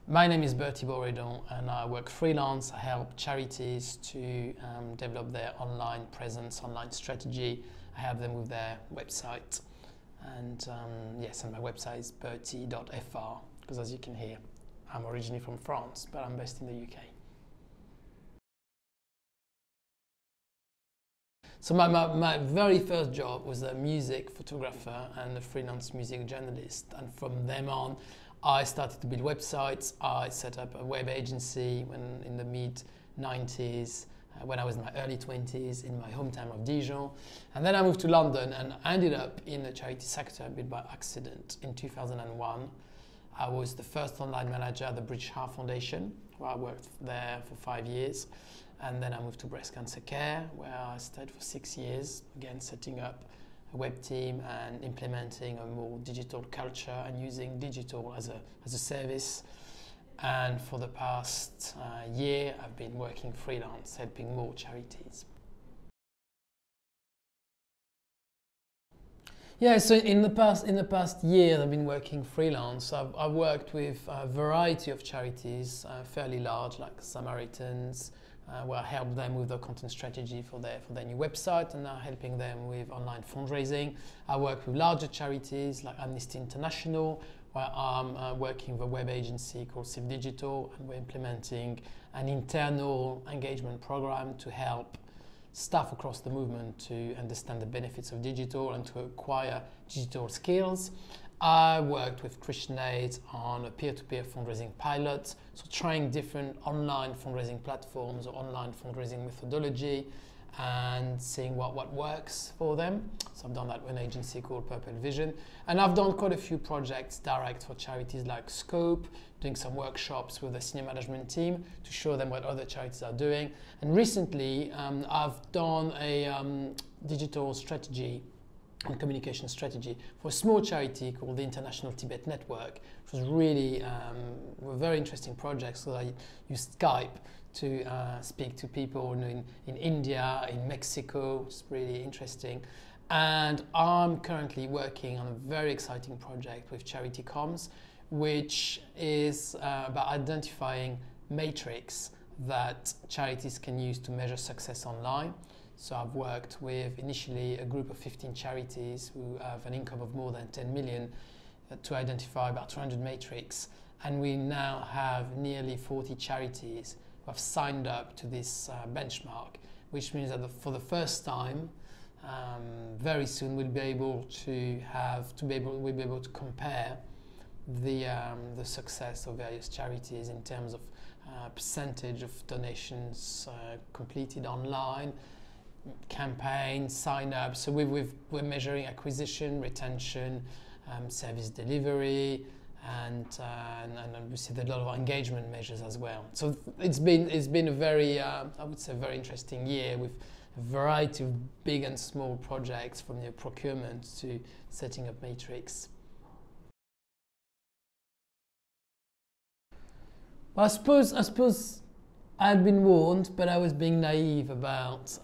My name is Bertie Bosrédon and I work freelance. I help charities to develop their online presence, online strategy. I help them with their website. And yes, and my website is bertie.fr because as you can hear, I'm originally from France, but I'm based in the UK. So my very first job was a music photographer and a freelance music journalist. And from then on, I started to build websites. I set up a web agency in the mid-90s, when I was in my early 20s, in my hometown of Dijon. And then I moved to London and I ended up in the charity sector a bit by accident in 2001. I was the first online manager at the British Heart Foundation, where I worked there for 5 years. And then I moved to breast cancer care, where I stayed for 6 years, again setting up a web team and implementing a more digital culture and using digital as a service. And for the past year, I've been working freelance, helping more charities. Yeah, so in the past year, I've been working freelance. I've worked with a variety of charities, fairly large, like Samaritans, where I help them with the content strategy for their new website, and now helping them with online fundraising. I work with larger charities like Amnesty International, where I'm working with a web agency called Civ Digital, and we're implementing an internal engagement program to help staff across the movement to understand the benefits of digital and to acquire digital skills. I worked with Christian Aid on a peer-to-peer fundraising pilot, so trying different online fundraising platforms or online fundraising methodology and seeing what works for them. So I've done that with an agency called Purple Vision. And I've done quite a few projects direct for charities like Scope, doing some workshops with the senior management team to show them what other charities are doing. And recently, I've done a digital strategy and communication strategy for a small charity called the International Tibet Network, which was really a very interesting project. So I used Skype to speak to people in India, in Mexico. It's really interesting. And I'm currently working on a very exciting project with Charity Comms, which is about identifying metrics that charities can use to measure success online. So I've worked with initially a group of 15 charities who have an income of more than 10 million to identify about 200 metrics. And we now have nearly 40 charities who have signed up to this benchmark, which means that for the first time, very soon we'll be able to compare the success of various charities in terms of percentage of donations completed online, campaign, sign up. So we're measuring acquisition, retention, service delivery, and obviously there's a lot of engagement measures as well. So it's been a very I would say very interesting year with a variety of big and small projects, from the procurement to setting up matrix. Well, I suppose I'd been warned, but I was being naive about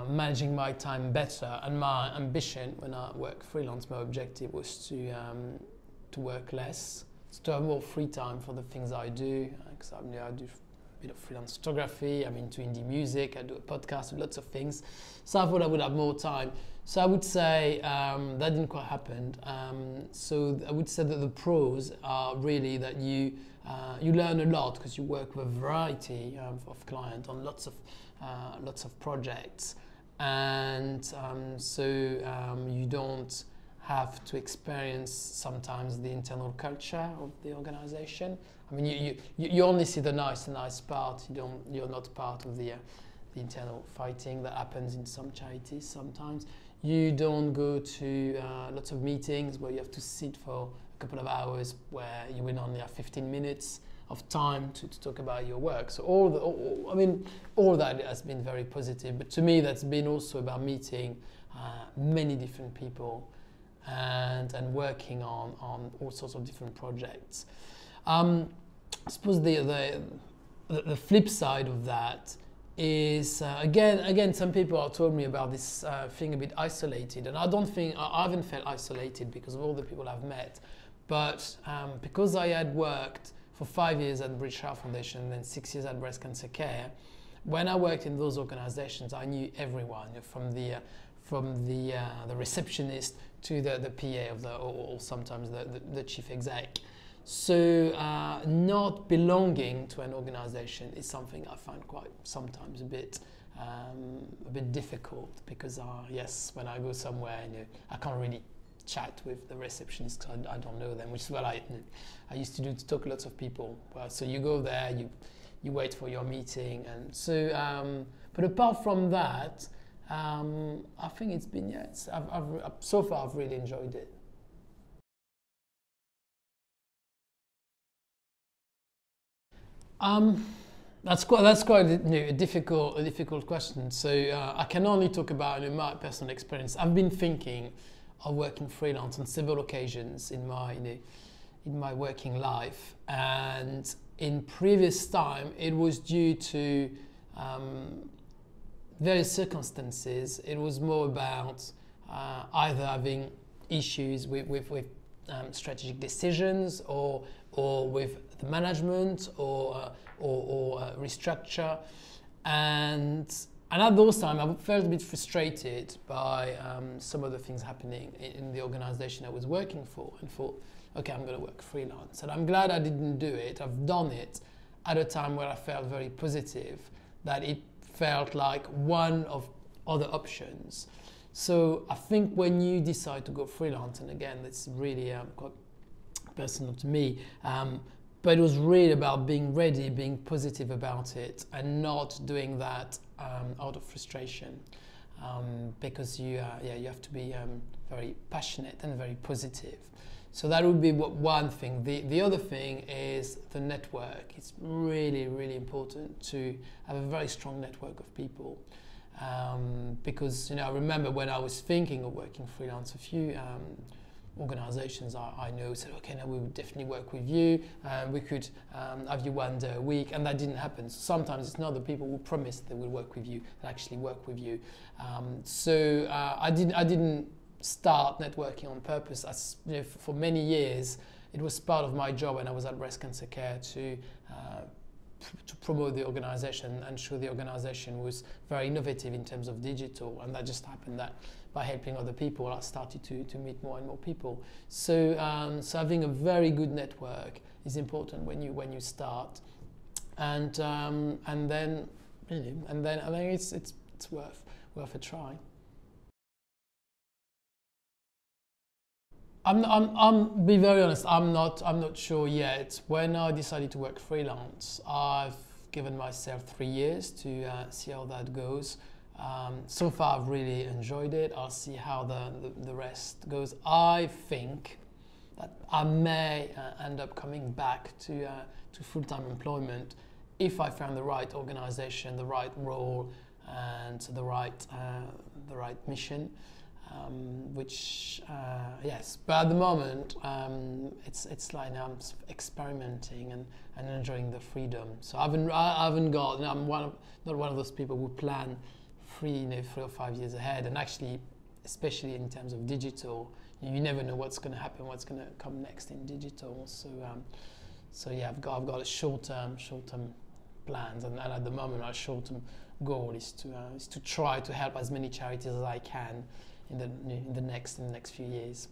managing my time better. And my ambition when I work freelance, my objective was to work less, to have more free time for the things I do. Because I do a bit of freelance photography, I'm into indie music, I do a podcast with lots of things. So I thought I would have more time. So I would say that didn't quite happen. So I would say that the pros are really that you learn a lot because you work with a variety of clients on lots of projects, and so you don't have to experience sometimes the internal culture of the organization. I mean, you only see the nice part. You're not part of the internal fighting that happens in some charities sometimes. You don't go to lots of meetings where you have to sit for a couple of hours, where you will only have 15 minutes of time to talk about your work. So all that has been very positive. But to me, that's been also about meeting many different people and working on all sorts of different projects. I suppose the flip side of that is again some people have told me about this feeling a bit isolated, and I haven't felt isolated because of all the people I've met, but because I had worked for 5 years at British Heart Foundation and then 6 years at Breast Cancer Care. When I worked in those organizations, I knew everyone, from the receptionist to the PA of or sometimes the chief exec. So not belonging to an organization is something I find quite sometimes a bit difficult, because yes, when I go somewhere, I can't really chat with the receptionist because I don't know them, which is what I used to do, to talk to lots of people. Well, so you go there, you wait for your meeting, and so but apart from that, I think it's been so far I've really enjoyed it. That's quite a difficult question. So I can only talk about my personal experience. I've been thinking of working freelance on several occasions in my working life, and in previous time it was due to various circumstances. It was more about either having issues with strategic decisions, or with the management, or restructure, and at those times I felt a bit frustrated by some of the things happening in the organization I was working for, and thought, okay, I'm going to work freelance. And I'm glad I didn't do it. I've done it at a time where I felt very positive, that it felt like one of other options. So I think when you decide to go freelance, and again, that's really quite personal to me, but it was really about being ready, being positive about it, and not doing that out of frustration, because you have to be very passionate and very positive. So that would be one thing. The other thing is the network. It's really, really important to have a very strong network of people, because I remember when I was thinking of working freelance, a few organizations I know said, okay, now we would definitely work with you, we could have you 1 day a week, and that didn't happen. So sometimes it's not the people who promise they will work with you that actually work with you. So I didn't start networking on purpose. For many years it was part of my job when I was at Breast Cancer Care to promote the organization and show the organization was very innovative in terms of digital, and that just happened that by helping other people I started to meet more and more people. So so having a very good network is important when you start, and then I think it's worth a try. I'm be very honest, I'm not sure yet. When I decided to work freelance, I've given myself 3 years to see how that goes. So far I've really enjoyed it. I'll see how the rest goes. I think that I may end up coming back to full-time employment if I found the right organization, the right role, and the right mission. Which yes, but at the moment it's like I'm experimenting and enjoying the freedom. So I haven't got. I'm not one of those people who plan 3 or 5 years ahead. And actually, especially in terms of digital, you never know what's going to happen, what's going to come next in digital. So so yeah, I've got a short-term plans, and at the moment my short-term goal is to try to help as many charities as I can in the next few years.